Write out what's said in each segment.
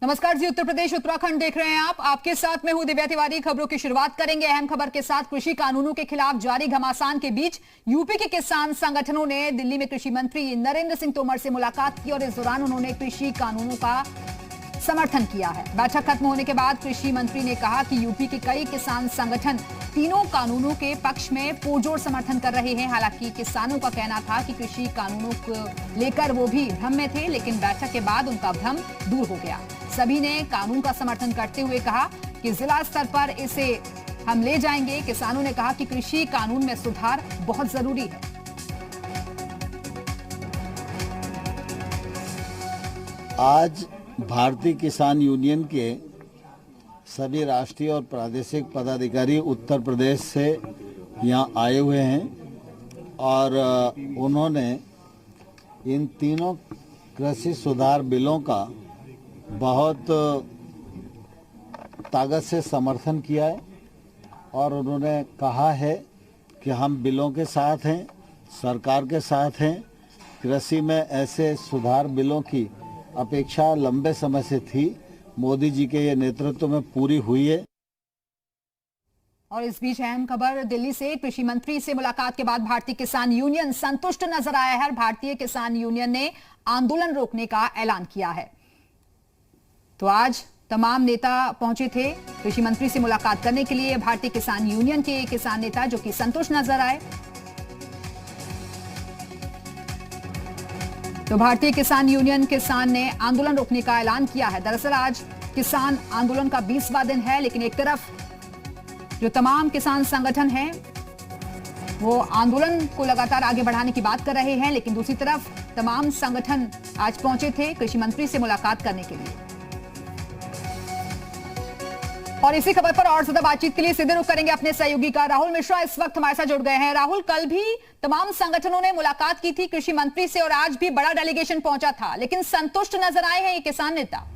नमस्कार जी, उत्तर प्रदेश उत्तराखंड देख रहे हैं आप। आपके साथ मैं हूं दिव्या तिवारी। खबरों की शुरुआत करेंगे अहम खबर के साथ। कृषि कानूनों के खिलाफ जारी घमासान के बीच यूपी के किसान संगठनों ने दिल्ली में कृषि मंत्री नरेंद्र सिंह तोमर से मुलाकात की और इस दौरान उन्होंने कृषि कानूनों का समर्थन किया है। बैठक खत्म होने के बाद कृषि मंत्री ने कहा कि यूपी के कई किसान संगठन तीनों कानूनों के पक्ष में पुरजोर समर्थन कर रहे हैं। हालांकि किसानों का कहना था कि कृषि कानूनों को लेकर वो भी भ्रम में थे, लेकिन बैठक के बाद उनका भ्रम दूर हो गया। सभी ने कानून का समर्थन करते हुए कहा कि जिला स्तर पर इसे हम ले जाएंगे। किसानों ने कहा कि कृषि कानून में सुधार बहुत जरूरी है। आज भारतीय किसान यूनियन के सभी राष्ट्रीय और प्रादेशिक पदाधिकारी उत्तर प्रदेश से यहाँ आए हुए हैं और उन्होंने इन तीनों कृषि सुधार बिलों का बहुत ताकत से समर्थन किया है और उन्होंने कहा है कि हम बिलों के साथ हैं, सरकार के साथ हैं। कृषि में ऐसे सुधार बिलों की अपेक्षा लंबे समय से थी, मोदी जी के ये नेतृत्व में पूरी हुई है। और इस बीच अहम खबर दिल्ली से। कृषि मंत्री से मुलाकात के बाद भारतीय किसान यूनियन संतुष्ट नजर आया है। भारतीय किसान यूनियन ने आंदोलन रोकने का ऐलान किया है। तो आज तमाम नेता पहुंचे थे कृषि मंत्री से मुलाकात करने के लिए। भारतीय किसान यूनियन के किसान नेता जो कि संतुष्ट नजर आए। तो भारतीय किसान यूनियन किसान ने आंदोलन रोकने का ऐलान किया है। दरअसल आज किसान आंदोलन का 20वां दिन है, लेकिन एक तरफ जो तमाम किसान संगठन हैं वो आंदोलन को लगातार आगे बढ़ाने की बात कर रहे हैं, लेकिन दूसरी तरफ तमाम संगठन आज पहुंचे थे कृषि मंत्री से मुलाकात करने के लिए। और इसी खबर पर और ज्यादा बातचीत के लिए सीधे रुख करेंगे अपने सहयोगी का राहुल मिश्रा इस वक्त हमारे साथ जुड़ गए हैं। राहुल, कल भी तमाम संगठनों ने मुलाकात की थी कृषि मंत्री से और आज भी बड़ा डेलीगेशन पहुंचा था, लेकिन संतुष्ट नजर आए हैं ये किसान नेता।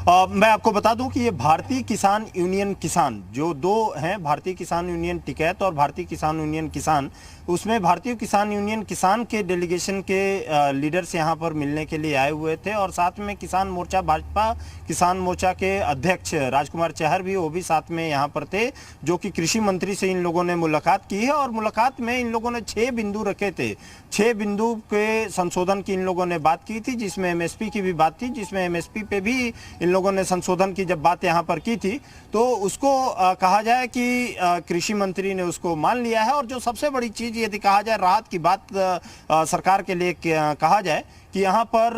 मैं आपको बता दूं कि ये भारतीय किसान यूनियन किसान जो दो हैं, भारतीय किसान यूनियन टिकैत और भारतीय किसान यूनियन किसान, उसमें भारतीय किसान यूनियन किसान के डेलीगेशन के लीडर्स यहाँ पर मिलने के लिए आए हुए थे और साथ में किसान मोर्चा भाजपा किसान मोर्चा के अध्यक्ष राजकुमार चहर भी वो भी साथ में यहाँ पर थे, जो कि कृषि मंत्री से इन लोगों ने मुलाकात की है। और मुलाकात में इन लोगों ने 6 बिंदु रखे थे। 6 बिंदु के संशोधन की इन लोगों ने बात की थी, जिसमें एमएसपी की भी बात थी, जिसमें एमएसपी पे भी इन लोगों ने संशोधन की जब बात यहाँ पर की थी तो उसको कहा जाए कि कृषि मंत्री ने उसको मान लिया है। और जो सबसे बड़ी चीज यदि कहा जाए राहत की बात सरकार के लिए कहा जाए कि यहाँ पर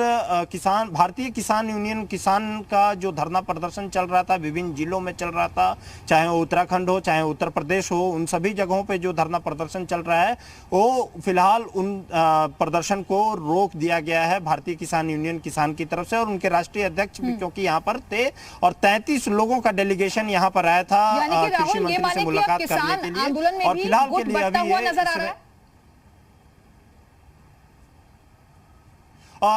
किसान भारतीय किसान यूनियन किसान का जो धरना प्रदर्शन चल रहा था, विभिन्न जिलों में चल रहा था, चाहे वो उत्तराखंड हो चाहे उत्तर प्रदेश हो, उन सभी जगहों पे जो धरना प्रदर्शन चल रहा है वो फिलहाल उन प्रदर्शन को रोक दिया गया है भारतीय किसान यूनियन किसान की तरफ से। और उनके राष्ट्रीय अध्यक्ष भी क्योंकि यहाँ पर थे और 33 लोगों का डेलीगेशन यहाँ पर आया था कृषि मंत्री से मुलाकात करने के लिए। और फिलहाल के लिए अभी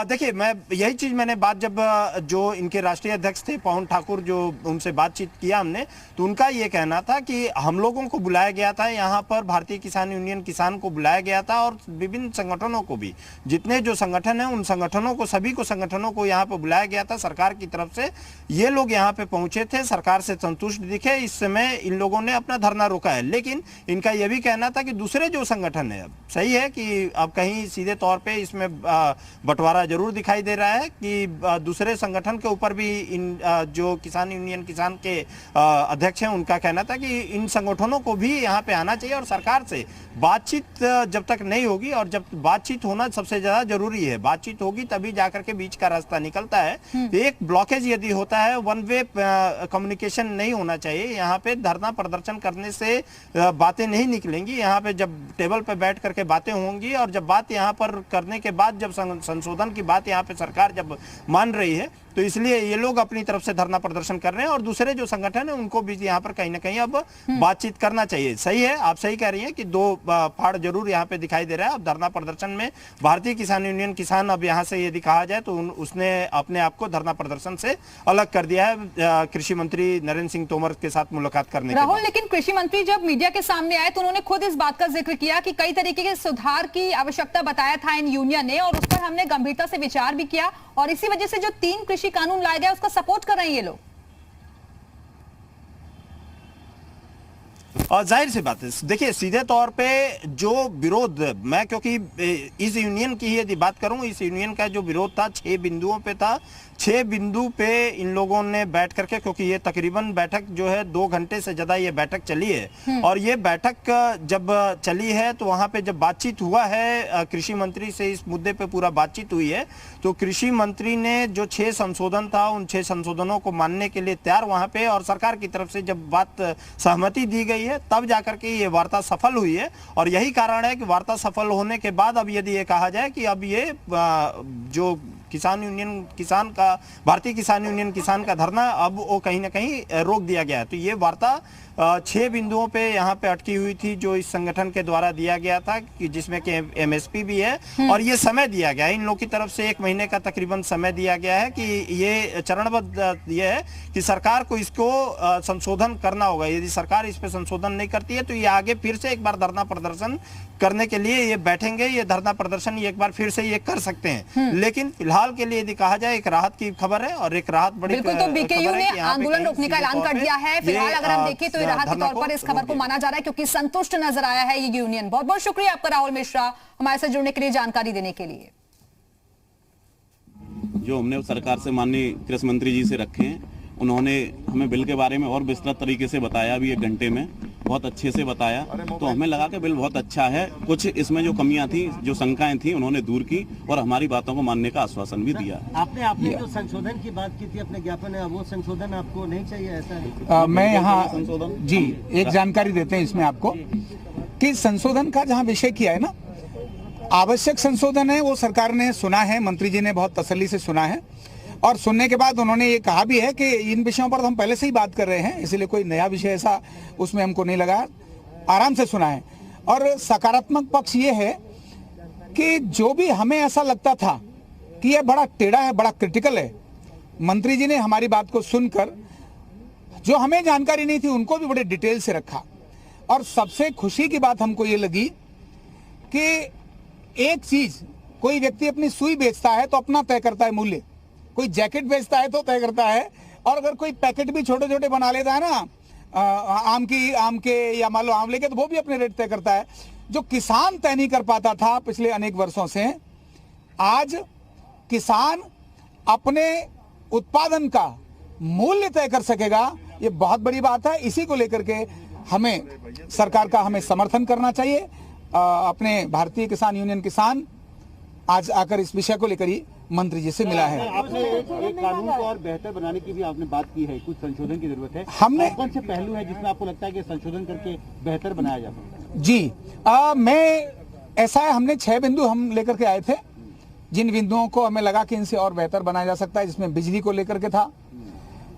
देखिए, मैं यही चीज मैंने बात जब जो इनके राष्ट्रीय अध्यक्ष थे पवन ठाकुर, जो उनसे बातचीत किया हमने, तो उनका ये कहना था कि हम लोगों को बुलाया गया था यहाँ पर, भारतीय किसान यूनियन किसान को बुलाया गया था और विभिन्न संगठनों को भी, जितने जो संगठन हैं उन संगठनों को, सभी को संगठनों को यहाँ पर बुलाया गया था सरकार की तरफ से। ये लोग यहाँ पे पहुंचे थे, सरकार से संतुष्ट दिखे, इस समय इन लोगों ने अपना धरना रोका है। लेकिन इनका यह भी कहना था कि दूसरे जो संगठन है, सही है कि अब कहीं सीधे तौर पर इसमें बंटवारा जरूर दिखाई दे रहा है कि दूसरे संगठन के ऊपर भी इन जो किसान यूनियन किसान के अध्यक्ष हैं उनका कहना था कि इन संगठनों को भी यहाँ पे आना चाहिए और सरकार से बातचीत जब तक नहीं होगी, और जब बातचीत होना सबसे ज्यादा जरूरी है, बातचीत होगी तभी जाकर के बीच का रास्ता निकलता है। एक ब्लॉकेज यदि होता है, वन वे कम्युनिकेशन नहीं होना चाहिए। यहाँ पे धरना प्रदर्शन करने से बातें नहीं निकलेंगी। यहाँ पे जब टेबल पे बैठ करके बातें होंगी और जब बात यहाँ पर करने के बाद जब संशोधन की बात यहाँ पे सरकार जब मान रही है, तो इसलिए ये लोग अपनी तरफ से धरना प्रदर्शन कर रहे हैं और दूसरे जो संगठन है उनको भी यहाँ पर कहीं ना कहीं अब बातचीत करना चाहिए। सही है, आप सही कह रही हैं कि 2 फाड़ जरूर यहाँ पे दिखाई दे रहा है। अब धरना प्रदर्शन में भारतीय किसान यूनियन किसान अब यहाँ से यदि कहा जाए तो उसने अपने आप को धरना प्रदर्शन से अलग कर दिया है कृषि मंत्री नरेंद्र सिंह तोमर के साथ मुलाकात करने के बाद। लेकिन कृषि मंत्री जब मीडिया के सामने आए तो उन्होंने खुद इस बात का जिक्र किया कि कई तरीके के सुधार की आवश्यकता बताया था इन यूनियन ने और उस पर हमने गंभीर गंभीरता से विचार भी किया और इसी वजह से जो 3 कृषि कानून लाए गए उसका सपोर्ट कर रहे हैं ये लोग। और जाहिर सी बात है, देखिए सीधे तौर पे जो विरोध, मैं क्योंकि इस यूनियन की यदि बात करूं, इस यूनियन का जो विरोध था 6 बिंदुओं पे था। 6 बिंदु पे इन लोगों ने बैठ करके, क्योंकि ये तकरीबन बैठक जो है 2 घंटे से ज्यादा ये बैठक चली है और ये बैठक जब चली है तो वहां पे जब बातचीत हुआ है कृषि मंत्री से, इस मुद्दे पे पूरा बातचीत हुई है, तो कृषि मंत्री ने जो 6 संशोधन था उन 6 संशोधनों को मानने के लिए तैयार वहां पे, और सरकार की तरफ से जब बात सहमति दी गई है तब जाकर के ये वार्ता सफल हुई है। और यही कारण है कि वार्ता सफल होने के बाद अब यदि ये कहा जाए कि अब ये जो किसान यूनियन किसान का भारतीय किसान यूनियन किसान का धरना अब वो कहीं ना कहीं रोक दिया गया है। तो ये वार्ता 6 बिंदुओं पे यहाँ पे अटकी हुई थी जो इस संगठन के द्वारा दिया गया था, कि जिसमें कि एमएसपी भी है और ये समय दिया गया है इन लोगों की तरफ से 1 महीने का तकरीबन समय दिया गया है कि ये चरणबद्ध ये है कि सरकार को इसको संशोधन करना होगा। यदि सरकार इस पे संशोधन नहीं करती है तो ये आगे फिर से एक बार धरना प्रदर्शन करने के लिए ये बैठेंगे। ये धरना प्रदर्शन एक बार फिर से ये कर सकते हैं, लेकिन फिलहाल के लिए यदि कहा जाए एक राहत की खबर है और एक राहत बड़ी बिल्कुल। तो बीकेयू ने आंदोलन रोकने का ऐलान कर दिया है। फिलहाल अगर हम देखें तो राहत के तौर पर इस खबर को माना जा रहा है क्योंकि संतुष्ट नजर आया है ये यूनियन। बहुत बहुत शुक्रिया आपका राहुल मिश्रा, हमारे साथ जुड़ने के लिए, जानकारी देने के लिए। जो हमने सरकार से माननीय कृषि मंत्री जी से रखे हैं, उन्होंने हमें बिल के बारे में और विस्तृत तरीके से बताया भी, 1 घंटे में बहुत अच्छे से बताया, तो हमें लगा कि बिल बहुत अच्छा है। कुछ इसमें जो कमियां थी, जो शंकाएं थी, उन्होंने दूर की और हमारी बातों को मानने का आश्वासन भी दिया। आपने जो संशोधन की बात की थी अपने ज्ञापन में, वो संशोधन आपको नहीं चाहिए, ऐसा है? मैं यहाँ जी एक जानकारी देते हैं इसमें आपको कि संशोधन का जहाँ विषय किया है ना, आवश्यक संशोधन है, वो सरकार ने सुना है, मंत्री जी ने बहुत तसल्ली से सुना है और सुनने के बाद उन्होंने ये कहा भी है कि इन विषयों पर तो हम पहले से ही बात कर रहे हैं, इसलिए कोई नया विषय ऐसा उसमें हमको नहीं लगा, आराम से सुना है। और सकारात्मक पक्ष ये है कि जो भी हमें ऐसा लगता था कि ये बड़ा टेढ़ा है, बड़ा क्रिटिकल है, मंत्री जी ने हमारी बात को सुनकर जो हमें जानकारी नहीं थी उनको भी बड़े डिटेल से रखा। और सबसे खुशी की बात हमको ये लगी कि एक चीज, कोई व्यक्ति अपनी सुई बेचता है तो अपना तय करता है मूल्य, कोई जैकेट बेचता है तो तय करता है, और अगर कोई पैकेट भी छोटे छोटे बना लेता है ना आम के या मान लो आंवले के, तो वो भी अपने रेट तय करता है। जो किसान तय नहीं कर पाता था पिछले अनेक वर्षों से, आज किसान अपने उत्पादन का मूल्य तय कर सकेगा, ये बहुत बड़ी बात है। इसी को लेकर के हमें सरकार का हमें समर्थन करना चाहिए। अपने भारतीय किसान यूनियन किसान आज आकर इस विषय को लेकर ही मंत्री जी से मिला है। आपने एक कानून को और बेहतर बनाने की भी आपने बात की है, कुछ संशोधन की जरूरत है। हमने कौन से पहलू है जिसमें आपको लगता है कि संशोधन करके बेहतर बनाया जा सकता है? जी मैं ऐसा है, हमने 6 बिंदु हम लेकर के आए थे, जिन बिंदुओं को हमें लगा कि इनसे और बेहतर बनाया जा सकता है, जिसमें बिजली को लेकर के था।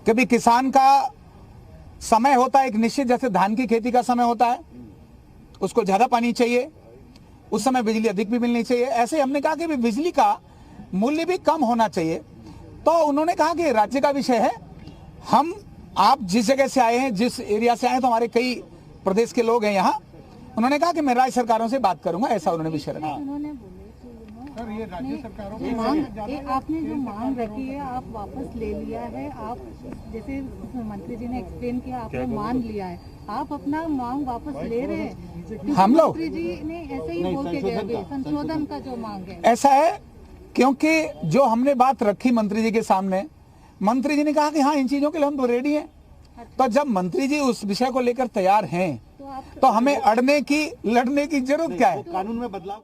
कभी किसान का समय होता है एक निश्चित, जैसे धान की खेती का समय होता है, उसको ज्यादा पानी चाहिए, उस समय बिजली अधिक भी मिलनी चाहिए। ऐसे हमने कहा कि बिजली का मूल्य भी कम होना चाहिए। तो उन्होंने कहा कि राज्य का विषय है, आप जिस जगह से आए हैं, जिस एरिया से आए हैं, तो हमारे कई प्रदेश के लोग हैं यहाँ, उन्होंने कहा कि मैं राज्य सरकारों से बात करूंगा, ऐसा उन्होंने विषय रखा। सर, ये राज्य सरकारों की मांग, आपने जो मांग रखी है आप वापस ले लिया है, आप जैसे मंत्री जी ने एक्सप्लेन किया, आपने मान लिया है, आप अपना मांग वापस ले रहे हैं? हम लोग मंत्री जी ने ऐसे ही बोल के गए, संशोधन का जो मांग है ऐसा है, क्योंकि जो हमने बात रखी मंत्री जी के सामने, मंत्री जी ने कहा कि हाँ इन चीजों के लिए हम तो रेडी हैं। तो जब मंत्री जी उस विषय को लेकर तैयार हैं तो हमें लड़ने की जरूरत क्या है? कानून में बदलाव